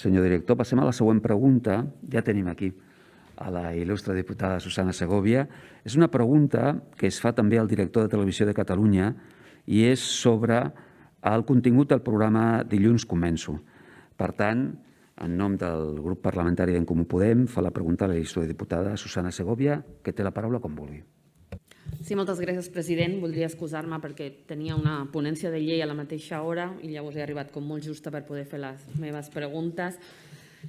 senyor director. Passem a la següent pregunta. Ja tenim aquí a la il·lustre diputada Susana Segovia. És una pregunta que es fa també al director de Televisió de Catalunya i és sobre el contingut del programa Dilluns Començo. Per tant, en nom del grup parlamentari d'en Comú Podem, fa la pregunta a la il·lustre diputada Susana Segovia, que té la paraula com vulgui. Sí, moltes gràcies, president. Voldria excusar-me perquè tenia una ponència de llei a la mateixa hora i llavors he arribat com molt justa per poder fer les meves preguntes.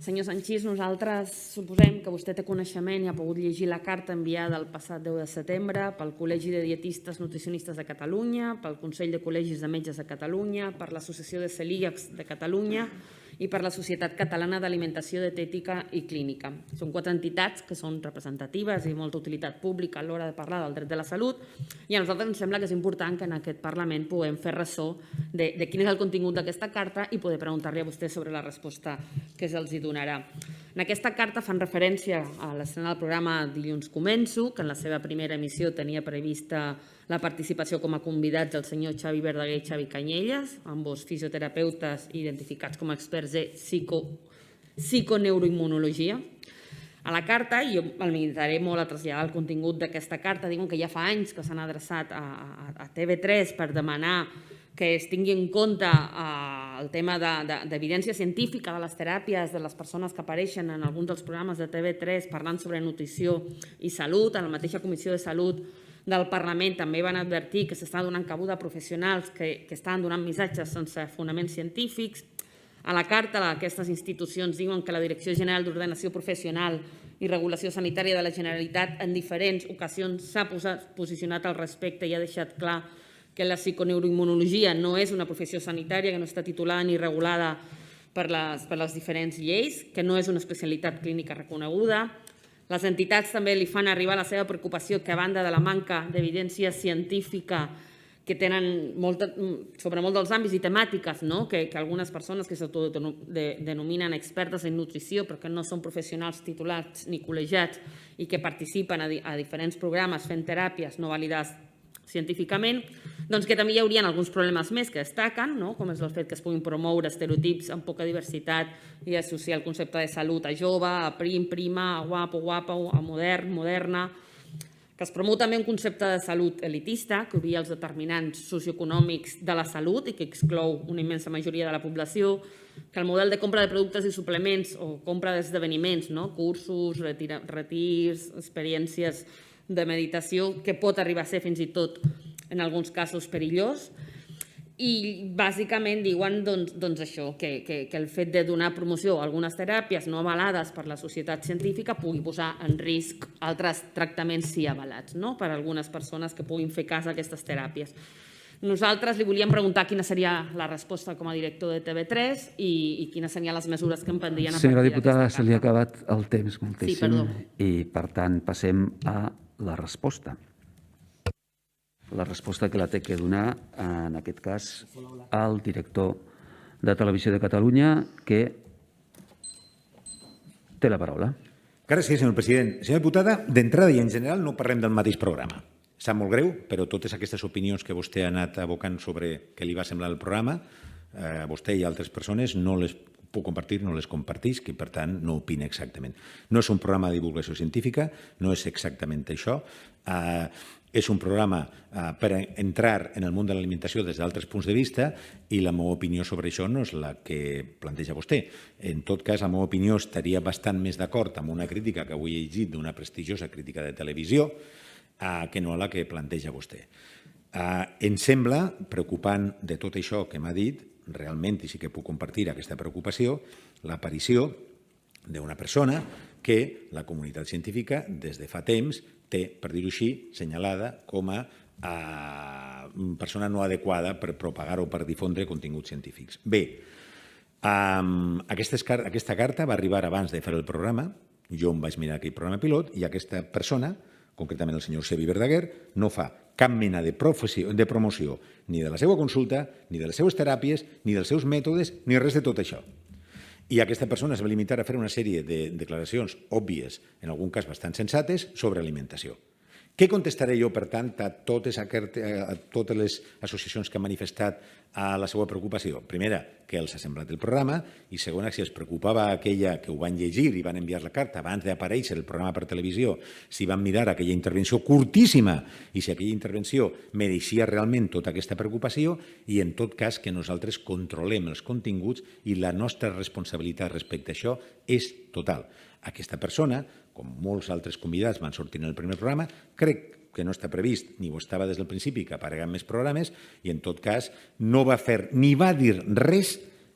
Senyor Sanchis, nosaltres suposem que vostè té coneixement i ha pogut llegir la carta enviada el passat 10 de setembre pel Col·legi de Dietistes Nutricionistes de Catalunya, pel Consell de Col·legis de Metges de Catalunya, per l'Associació de Celíacs de Catalunya i per la Societat Catalana d'Alimentació Dietètica i Clínica. Són 4 entitats que són representatives i molta utilitat pública a l'hora de parlar del dret de la salut i a nosaltres ens sembla que és important que en aquest Parlament puguem fer ressò de quin és el contingut d'aquesta carta i poder preguntar-li a vostè sobre la resposta que se'ls donarà. En aquesta carta fan referència a l'estrena del programa Dilluns Començo, que en la seva primera emissió tenia prevista la participació com a convidats del senyor Xavi Verdaguer i Xavi Canyelles, ambos fisioterapeutes identificats com a experts de psiconeuroimmunologia. A la carta, i jo em limitaré molt a traslladar el contingut d'aquesta carta, diuen que ja fa anys que s'han adreçat a TV3 per demanar que es tingui en compte el tema d'evidència científica de les teràpies de les persones que apareixen en alguns dels programes de TV3 parlant sobre nutrició i salut. A la mateixa Comissió de Salut del Parlament també van advertir que s'està donant cabuda a professionals que estan donant missatges sense fonaments científics. A la carta, aquestes institucions diuen que la Direcció General d'Ordenació Professional i Regulació Sanitària de la Generalitat en diferents ocasions s'ha posicionat al respecte i ha deixat clar que la psiconeuroimmunologia no és una professió sanitària, que no està titulada ni regulada per les diferents lleis, que no és una especialitat clínica reconeguda. Les entitats també li fan arribar la seva preocupació que a banda de la manca d'evidència científica que tenen sobre molts dels àmbits i temàtiques, que algunes persones que s'autodenominen expertes en nutrició però que no són professionals titulats ni col·legiats i que participen a diferents programes fent teràpies no validades científicament, doncs que també hi haurien alguns problemes més que destaquen, com és el fet que es puguin promoure estereotips amb poca diversitat i associar el concepte de salut a jove, a prim, prima, a guapo, guapa, a modern, moderna, que es promou també un concepte de salut elitista que obvia els determinants socioeconòmics de la salut i que exclou una immensa majoria de la població, que el model de compra de productes i suplements o compra d'esdeveniments, cursos, retirs, experiències de meditació, que pot arribar a ser fins i tot en alguns casos perillós. I bàsicament diuen això, que el fet de donar promoció a algunes teràpies no avalades per la societat científica pugui posar en risc altres tractaments sí avalats per a algunes persones que puguin fer cas a aquestes teràpies. Nosaltres li volíem preguntar quina seria la resposta com a director de TV3 i quines serien les mesures que emprendrien a partir Senyora d'aquesta diputada, carta. se li ha acabat el temps moltíssim. Sí, perdó. I, per tant, passem a la resposta. La resposta que la té que donar, en aquest cas, el director de Televisió de Catalunya, que té la paraula. Gràcies, senyor president. Senyora diputada, d'entrada i en general no parlem del mateix programa. Sap molt greu, però totes aquestes opinions que vostè ha anat abocant sobre què li va semblar el programa, vostè i altres persones no les puc compartir, no les compartisc i, per tant, no opina exactament. No és un programa de divulgació científica, no és exactament això. És un programa per entrar en el món de l'alimentació des d'altres punts de vista i la meva opinió sobre això no és la que planteja vostè. En tot cas, la meva opinió estaria bastant més d'acord amb una crítica que avui he llegit d'una prestigiosa crítica de televisió que no la que planteja vostè. Em sembla preocupant de tot això que m'ha dit, realment, i sí que puc compartir aquesta preocupació, l'aparició d'una persona que la comunitat científica des de fa temps té, per dir-ho així, senyalada com a persona no adequada per propagar o per difondre continguts científics. Bé, aquesta carta va arribar abans de fer el programa, jo em vaig mirar aquell programa pilot i aquesta persona, concretament el senyor Xavi Verdaguer, no fa cap mena de promoció ni de la seva consulta, ni de les seues teràpies, ni dels seus mètodes, ni res de tot això. I aquesta persona es va limitar a fer una sèrie de declaracions òbvies, en algun cas bastant sensates, sobre alimentació. Què contestaré jo, per tant, a totes les associacions que han manifestat a la seva preocupació. Primera, què els ha semblat el programa, i segona, si els preocupava aquella que ho van llegir i van enviar la carta abans d'aparèixer el programa per televisió, si van mirar aquella intervenció curtíssima i si aquella intervenció mereixia realment tota aquesta preocupació, i en tot cas que nosaltres controlem els continguts i la nostra responsabilitat respecte a això és total. Aquesta persona, com molts altres convidats van sortir en el primer programa, crec que no està previst, ni ho estava des del principi, que apareguen més programes, i en tot cas no va fer ni va dir res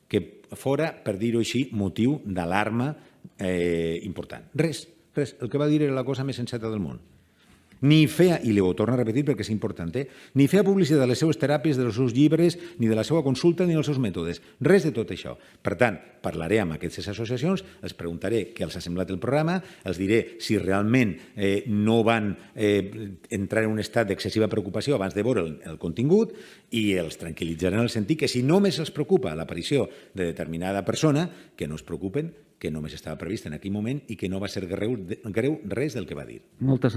que fora, per dir-ho així, motiu d'alarma important. Res, res. El que va dir era la cosa més sensata del món. Ni feia, i ho torno a repetir perquè és important, ni feia publicitat de les seues teràpies, dels seus llibres, ni de la seva consulta, ni dels seus mètodes. Res de tot això. Per tant, parlaré amb aquestes associacions, els preguntaré què els ha semblat el programa, els diré si realment no van entrar en un estat d'excessiva preocupació abans de veure el contingut, i els tranquil·litzaré en el sentit que si només els preocupa l'aparició de determinada persona, que no es preocupen, que només estava previst en aquell moment i que no va ser greu res del que va dir. Moltes